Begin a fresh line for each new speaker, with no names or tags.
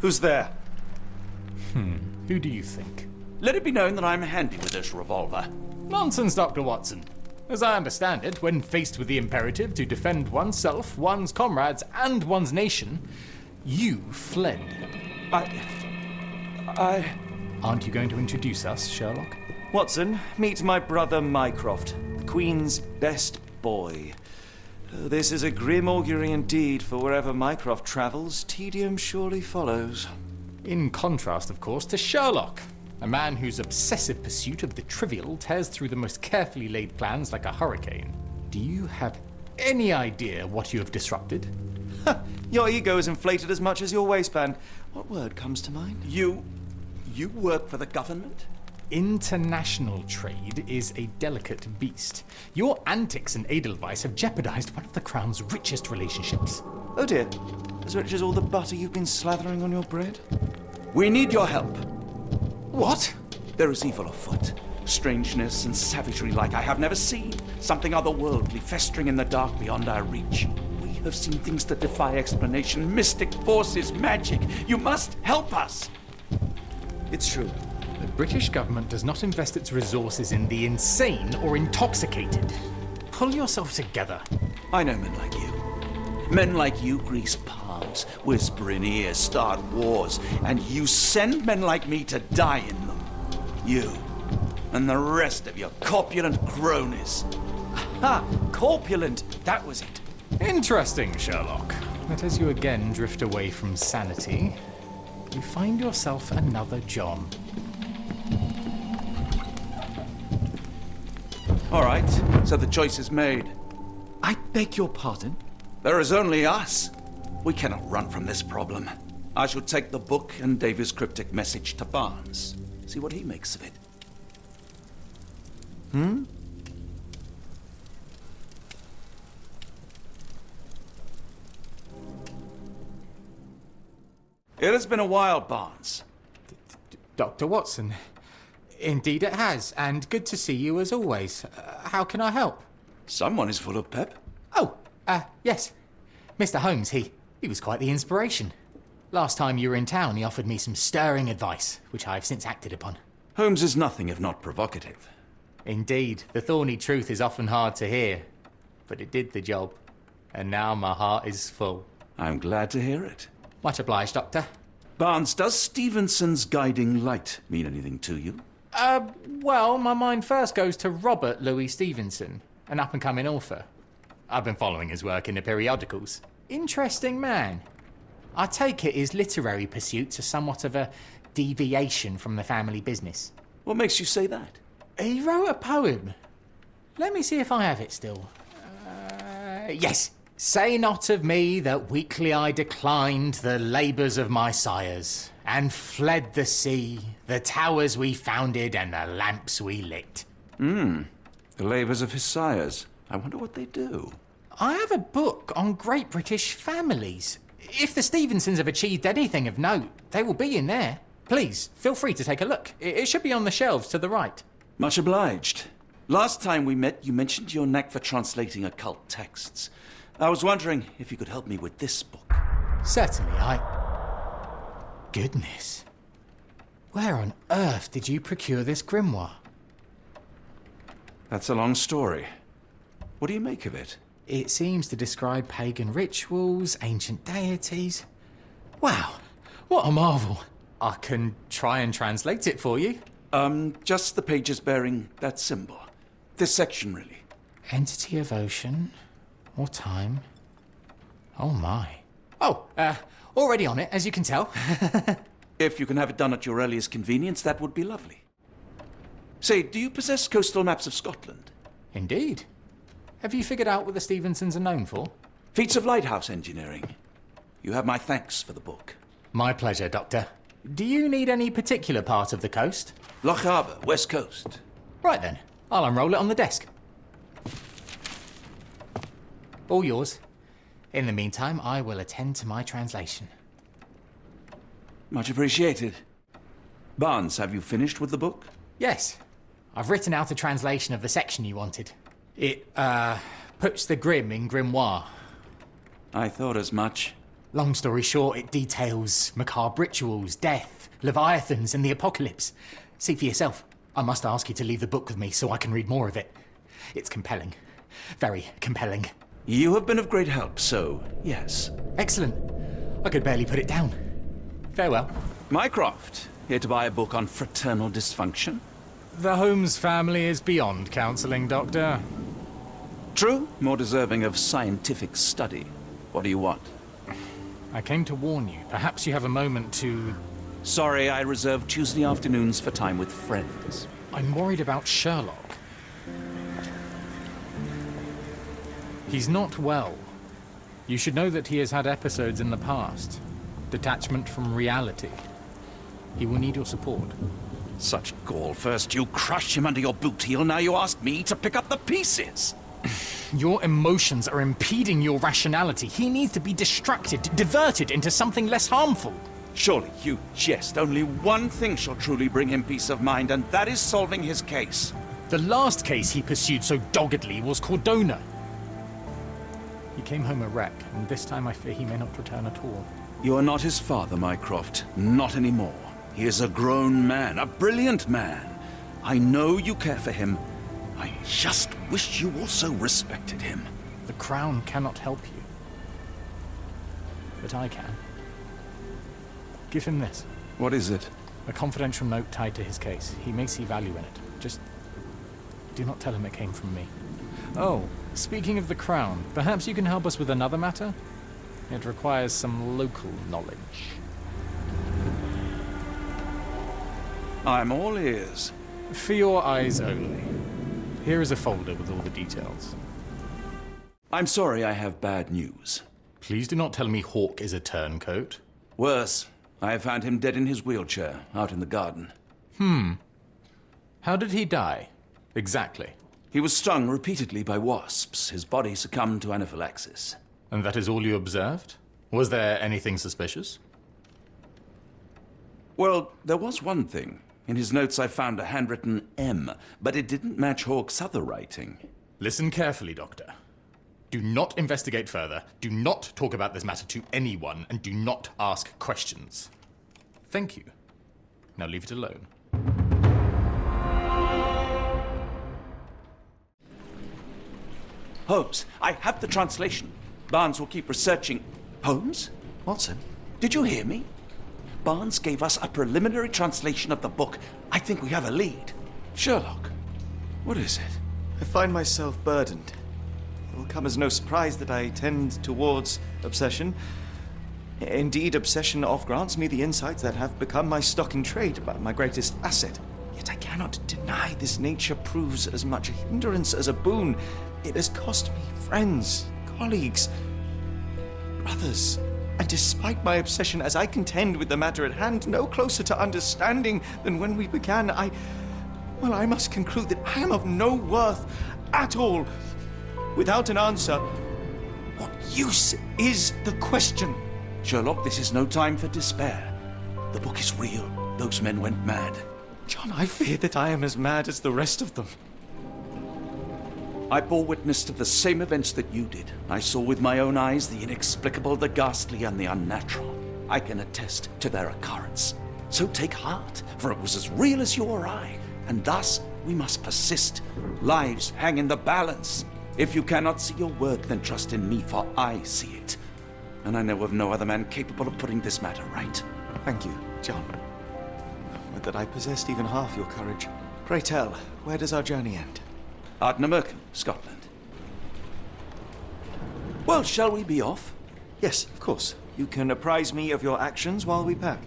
Who's there?
Who do you think?
Let it be known that I'm handy with this revolver.
Nonsense, Dr. Watson. As I understand it, when faced with the imperative to defend oneself, one's comrades, and one's nation, you fled. Aren't you going to introduce us, Sherlock?
Watson, meet my brother Mycroft, the Queen's best boy. This is a grim augury indeed, for wherever Mycroft travels, tedium surely follows.
In contrast, of course, to Sherlock, a man whose obsessive pursuit of the trivial tears through the most carefully laid plans like a hurricane. Do you have any idea what you have disrupted?
Your ego is inflated as much as your waistband. What word comes to mind?
You work for the government?
International trade is a delicate beast. Your antics and Edelweiss have jeopardized one of the Crown's richest relationships.
Oh dear. As rich as all the butter you've been slathering on your bread?
We need your help.
What?
There is evil afoot. Strangeness and savagery like I have never seen. Something otherworldly festering in the dark beyond our reach. We have seen things that defy explanation. Mystic forces, magic. You must help us.
It's true.
The British government does not invest its resources in the insane or intoxicated. Pull yourself together.
I know men like you. Men like you grease palms, whisper in ears, start wars, and you send men like me to die in them. You and the rest of your corpulent cronies.
Ha! Corpulent! That was it.
Interesting, Sherlock. But as you again drift away from sanity, you find yourself another John.
All right, so the choice is made.
I beg your pardon?
There is only us. We cannot run from this problem. I shall take the book and Davy's cryptic message to Barnes. See what he makes of it. It has been a while, Barnes.
Dr. Watson. Indeed it has, and good to see you as always. How can I help?
Someone is full of pep.
Oh, yes. Mr. Holmes, he was quite the inspiration. Last time you were in town, he offered me some stirring advice, which I've since acted upon.
Holmes is nothing if not provocative.
Indeed, the thorny truth is often hard to hear. But it did the job, and now my heart is full.
I'm glad to hear it.
Much obliged, Doctor.
Barnes, does Stevenson's guiding light mean anything to you?
Well, my mind first goes to Robert Louis Stevenson, an up-and-coming author. I've been following his work in the periodicals. Interesting man. I take it his literary pursuits are somewhat of a deviation from the family business.
What makes you say that?
He wrote a poem. Let me see if I have it still. Yes. Say not of me that weakly I declined the labours of my sires, and fled the sea, the towers we founded, and the lamps we lit.
The labours of his sires. I wonder what they do.
I have a book on great British families. If the Stevensons have achieved anything of note, they will be in there. Please, feel free to take a look. It should be on the shelves to the right.
Much obliged. Last time we met, you mentioned your knack for translating occult texts. I was wondering if you could help me with this book.
Certainly, Goodness. Where on earth did you procure this grimoire?
That's a long story. What do you make of it?
It seems to describe pagan rituals, ancient deities. Wow, what a marvel. I can try and translate it for you.
Just the pages bearing that symbol. This section, really.
Entity of ocean or time. Oh my. Oh, already on it, as you can tell.
If you can have it done at your earliest convenience, that would be lovely. Say, do you possess coastal maps of Scotland?
Indeed. Have you figured out what the Stevensons are known for?
Feats of lighthouse engineering. You have my thanks for the book.
My pleasure, Doctor. Do you need any particular part of the coast?
Loch Harbour, West Coast.
Right then, I'll unroll it on the desk. All yours. In the meantime, I will attend to my translation.
Much appreciated. Barnes, have you finished with the book?
Yes. I've written out a translation of the section you wanted. It, puts the grim in grimoire.
I thought as much.
Long story short, it details macabre rituals, death, leviathans, and the apocalypse. See for yourself. I must ask you to leave the book with me so I can read more of it. It's compelling. Very compelling.
You have been of great help, so yes.
Excellent. I could barely put it down. Farewell.
Mycroft, here to buy a book on fraternal dysfunction?
The Holmes family is beyond counselling, Doctor.
True, more deserving of scientific study. What do you want?
I came to warn you. Perhaps you have a moment to...
Sorry, I reserve Tuesday afternoons for time with friends.
I'm worried about Sherlock. He's not well. You should know that he has had episodes in the past. Detachment from reality. He will need your support.
Such gall. First you crush him under your boot heel, now you ask me to pick up the pieces.
Your emotions are impeding your rationality. He needs to be distracted, diverted into something less harmful.
Surely you jest. Only one thing shall truly bring him peace of mind, and that is solving his case.
The last case he pursued so doggedly was Cordona. He came home a wreck, and this time I fear he may not return at all.
You are not his father, Mycroft. Not anymore. He is a grown man, a brilliant man. I know you care for him. I just wish you also respected him.
The Crown cannot help you. But I can. Give him this.
What is it?
A confidential note tied to his case. He may see value in it. Just do not tell him it came from me. Oh, speaking of the Crown, perhaps you can help us with another matter? It requires some local knowledge.
I'm all ears.
For your eyes only. Here is a folder with all the details.
I'm sorry I have bad news.
Please do not tell me Hawke is a turncoat.
Worse, I have found him dead in his wheelchair, out in the garden.
How did he die? Exactly.
He was stung repeatedly by wasps. His body succumbed to anaphylaxis.
And that is all you observed? Was there anything suspicious?
Well, there was one thing. In his notes I found a handwritten M, but it didn't match Hawke's other writing.
Listen carefully, Doctor. Do not investigate further, do not talk about this matter to anyone, and do not ask questions. Thank you. Now leave it alone.
Holmes, I have the translation. Barnes will keep researching. Holmes?
Watson?
Did you hear me? Barnes gave us a preliminary translation of the book. I think we have a lead. Sherlock, what is it?
I find myself burdened. It will come as no surprise that I tend towards obsession. Indeed, obsession oft grants me the insights that have become my stock in trade, my greatest asset. Yet I cannot deny this nature proves as much a hindrance as a boon. It has cost me friends, colleagues, brothers. And despite my obsession, as I contend with the matter at hand, no closer to understanding than when we began, I must conclude that I am of no worth at all. Without an answer, what use is the question?
Sherlock, this is no time for despair. The book is real. Those men went mad.
John, I fear that I am as mad as the rest of them.
I bore witness to the same events that you did. I saw with my own eyes the inexplicable, the ghastly, and the unnatural. I can attest to their occurrence. So take heart, for it was as real as you or I, and thus we must persist. Lives hang in the balance. If you cannot see your worth, then trust in me, for I see it. And I know of no other man capable of putting this matter right.
Thank you, John. Would that I possessed even half your courage. Pray tell, where does our journey end?
Ardnamurchan, Scotland. Well, shall we be off?
Yes, of course. You can apprise me of your actions while we pack.